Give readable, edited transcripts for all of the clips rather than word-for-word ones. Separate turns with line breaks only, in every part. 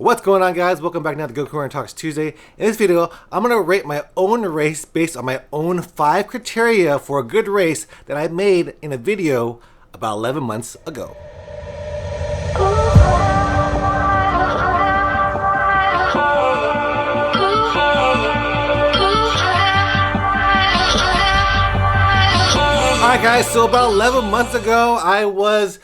What's going on, guys? Welcome back now to Goku Talks Tuesday. In this video, I'm going to rate my own race based on my own 5 criteria for a good race that I made in a video about 11 months ago. Alright guys, so about 11 months ago, I was,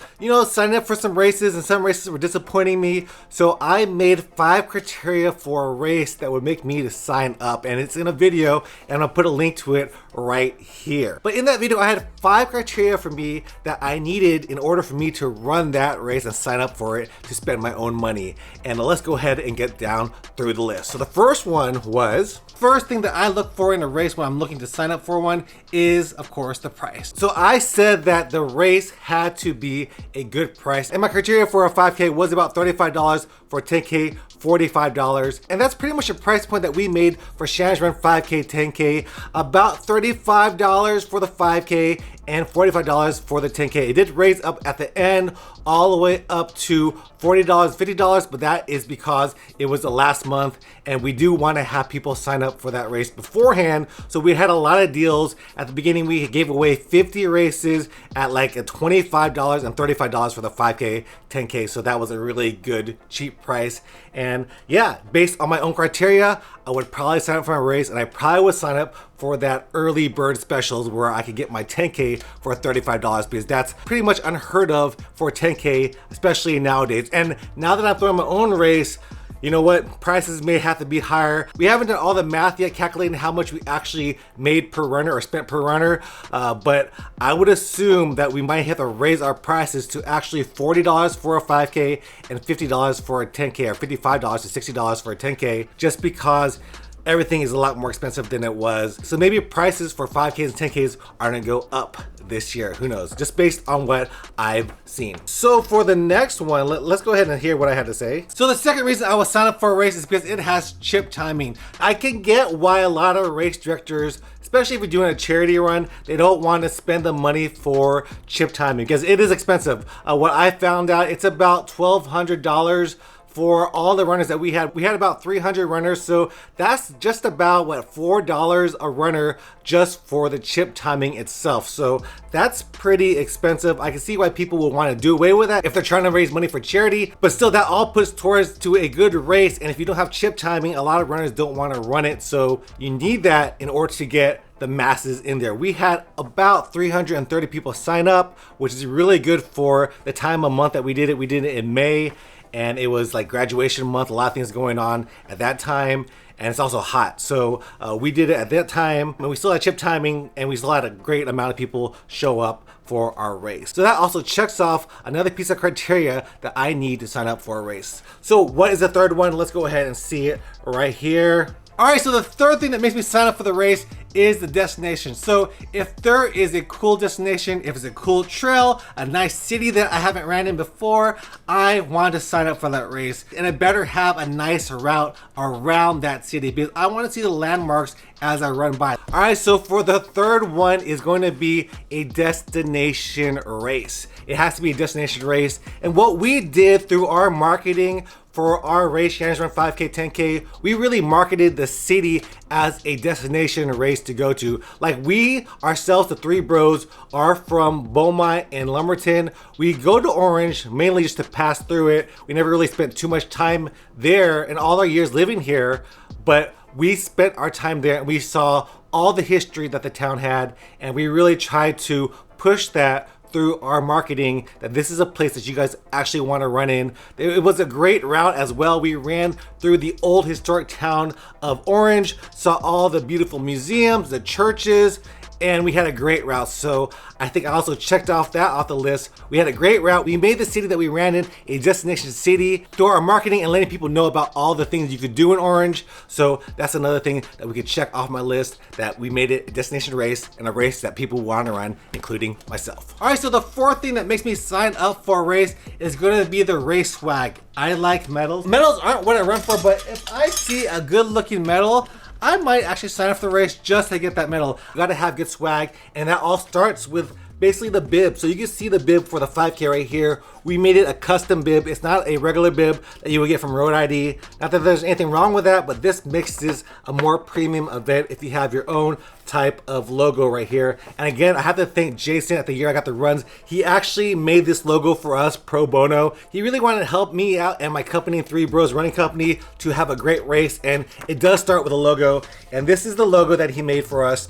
signing up for some races, and some races were disappointing me. So I made 5 criteria for a race that would make me to sign up, and it's in a video, and I'll put a link to it right here. But in that video, I had 5 criteria for me that I needed in order for me to run that race and sign up for it to spend my own money. And let's go ahead and get down through the list. So the first one was, first thing that I look for in a race when I'm looking to sign up for one is, of course, the price. So I said that the race had to be a good price, and my criteria for a 5K was about $35, for a 10K, $45. And that's pretty much a price point that we made for Shannon's Run 5K, 10K, about $35 for the 5K and $45 for the 10K. It did raise up at the end all the way up to $40, $50, but that is because it was the last month, and we do want to have people sign up for that race beforehand. So we had a lot of deals. At the beginning, we gave away 50 races at like a $25 and $35 for the 5K, 10K. So that was a really good, cheap price. And yeah, based on my own criteria, I would probably sign up for a race, and I probably would sign up for that early bird specials where I could get my 10K for $35, because that's pretty much unheard of for 10K, especially nowadays. And now that I'm throwing my own race, you know what? Prices may have to be higher. We haven't done all the math yet, calculating how much we actually made per runner or spent per runner. But I would assume that we might have to raise our prices to actually $40 for a 5K and $50 for a 10K, or $55 to $60 for a 10K, just because everything is a lot more expensive than it was. So maybe prices for 5Ks and 10Ks are gonna go up this year. Who knows? Just based on what I've seen. So for the next one, let's go ahead and hear what I had to say. So the second reason I will sign up for a race is because it has chip timing. I can get why a lot of race directors, especially if you're doing a charity run, they don't want to spend the money for chip timing because it is expensive. What I found out, it's about $1,200 for all the runners that we had. We had about 300 runners, so that's just about what, $4 a runner just for the chip timing itself. So that's pretty expensive. I can see why people will want to do away with that if they're trying to raise money for charity, but still that all puts towards to a good race. And if you don't have chip timing, a lot of runners don't want to run it, so you need that in order to get the masses in there. We had about 330 people sign up, which is really good for the time of month that we did it. We did it in May, and it was like graduation month, a lot of things going on at that time, and it's also hot. So we did it at that time, and we still had chip timing, and we still had a great amount of people show up for our race. So that also checks off another piece of criteria that I need to sign up for a race. So what is the third one? Let's go ahead and see it right here. All right, so the third thing that makes me sign up for the race is the destination. So if there is a cool destination, if it's a cool trail, a nice city that I haven't ran in before, I want to sign up for that race. And I better have a nice route around that city because I want to see the landmarks as I run by. All right, so for the third one is going to be a destination race. It has to be a destination race. And what we did through our marketing for our race, Shannon's Run 5K, 10K, we really marketed the city as a destination race to go to. Like we ourselves, the 3 bros, are from Beaumont and Lumberton. We go to Orange mainly just to pass through it. We never really spent too much time there in all our years living here, but we spent our time there and we saw all the history that the town had, and we really tried to push that through our marketing, that this is a place that you guys actually want to run in. It was a great route as well. We ran through the old historic town of Orange, saw all the beautiful museums, the churches, and we had a great route. So I think I also checked off that off the list. We had a great route. We made the city that we ran in a destination city through our marketing and letting people know about all the things you could do in Orange. So that's another thing that we could check off my list, that we made it a destination race and a race that people want to run, including myself. All right, so the fourth thing that makes me sign up for a race is going to be the race swag. I like medals. Medals aren't what I run for, but if I see a good looking medal, I might actually sign up for the race just to get that medal. You gotta have good swag, and that all starts with basically the bib. So you can see the bib for the 5K right here. We made it a custom bib. It's not a regular bib that you would get from Road ID. Not that there's anything wrong with that, but this makes this a more premium event if you have your own type of logo right here. And again, I have to thank Jason at the Year I Got the Runs. He actually made this logo for us pro bono. He really wanted to help me out and my company, Three Bros Running Company, to have a great race. And it does start with a logo. And this is the logo that he made for us.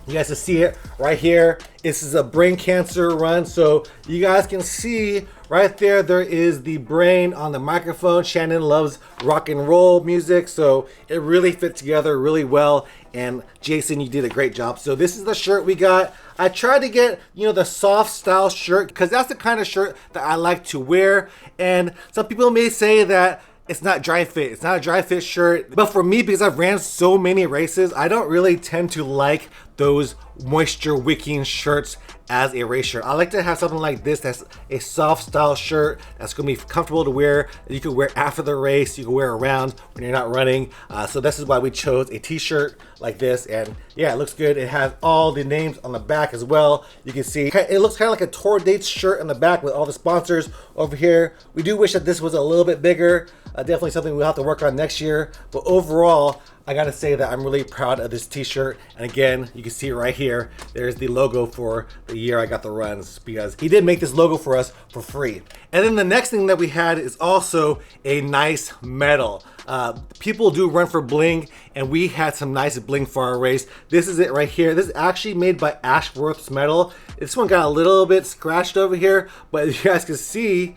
You guys can see it right here. This is a brain cancer run. So you guys can see right there, there is the brain on the microphone. Shannon loves rock and roll music. So it really fit together really well. And Jason, you did a great job. So this is the shirt we got. I tried to get, you know, the soft style shirt because that's the kind of shirt that I like to wear. And some people may say that it's not dry fit. It's not a dry fit shirt. But for me, because I've ran so many races, I don't really tend to like those moisture wicking shirts as a race shirt. I like to have something like this that's a soft style shirt that's gonna be comfortable to wear, that you can wear after the race, you can wear around when you're not running. So this is why we chose a t-shirt like this. And yeah, it looks good. It has all the names on the back as well. You can see it looks kind of like a tour dates shirt on the back with all the sponsors over here. We do wish that this was a little bit bigger. Definitely something we'll have to work on next year. But overall, I gotta say that I'm really proud of this t-shirt. And again, you can see right here, there's the logo for the Year I Got the Runs, because he did make this logo for us for free. And then the next thing that we had is also a nice medal. People do run for bling, and we had some nice bling for our race. This is it right here. This is actually made by Ashworth's Metal. This one got a little bit scratched over here, but you guys can see,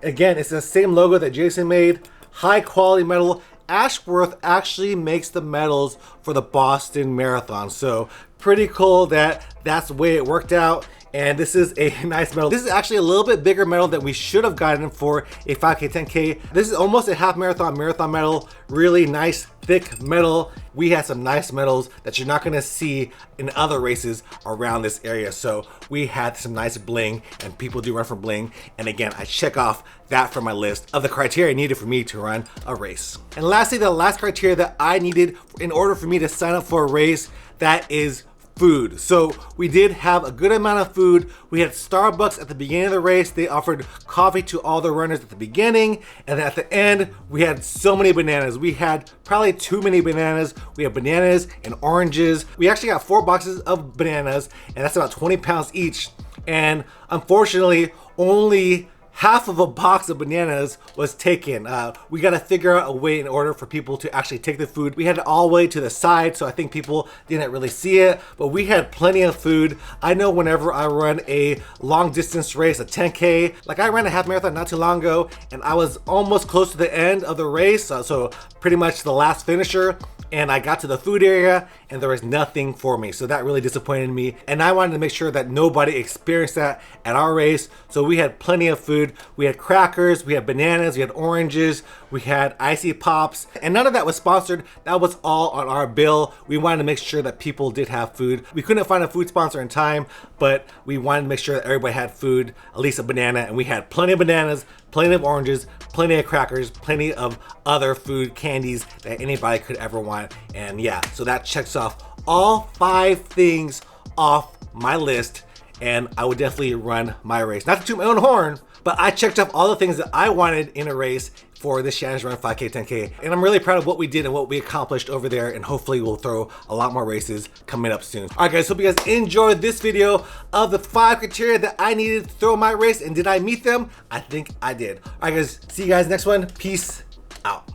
again, it's the same logo that Jason made. High quality metal. Ashworth actually makes the medals for the Boston Marathon. So pretty cool that that's the way it worked out. And this is a nice medal. This is actually a little bit bigger medal that we should have gotten for a 5K, 10K. This is almost a half marathon medal. Really nice, thick medal. We had some nice medals that you're not gonna see in other races around this area. So we had some nice bling, and people do run for bling. And again, I check off that from my list of the criteria needed for me to run a race. And lastly, the last criteria that I needed in order for me to sign up for a race, that is food. So we did have a good amount of food. We had Starbucks at the beginning of the race. They offered coffee to all the runners at the beginning, and at the end we had so many bananas. We had probably too many bananas. We had bananas and oranges. We actually got 4 boxes of bananas, and that's about 20 pounds each. And unfortunately, only half of a box of bananas was taken. We got to figure out a way in order for people to actually take the food. We had it all the way to the side, so I think people didn't really see it, but we had plenty of food. I know whenever I run a long distance race, a 10K, like I ran a half marathon not too long ago, and I was almost close to the end of the race, so pretty much the last finisher, and I got to the food area and there was nothing for me. So that really disappointed me. And I wanted to make sure that nobody experienced that at our race. So we had plenty of food. We had crackers, we had bananas, we had oranges, we had icy pops, and none of that was sponsored. That was all on our bill. We wanted to make sure that people did have food. We couldn't find a food sponsor in time, but we wanted to make sure that everybody had food, at least a banana, and we had plenty of bananas, plenty of oranges, plenty of crackers, plenty of other food, candies that anybody could ever want. And yeah, so that checks off all 5 things off my list, and I would definitely run my race. Not to toot my own horn, but I checked off all the things that I wanted in a race for this Shannon's Run 5K, 10K. And I'm really proud of what we did and what we accomplished over there, and hopefully we'll throw a lot more races coming up soon. All right guys, hope you guys enjoyed this video of the 5 criteria that I needed to throw my race, and did I meet them? I think I did. All right guys, see you guys next one. Peace out.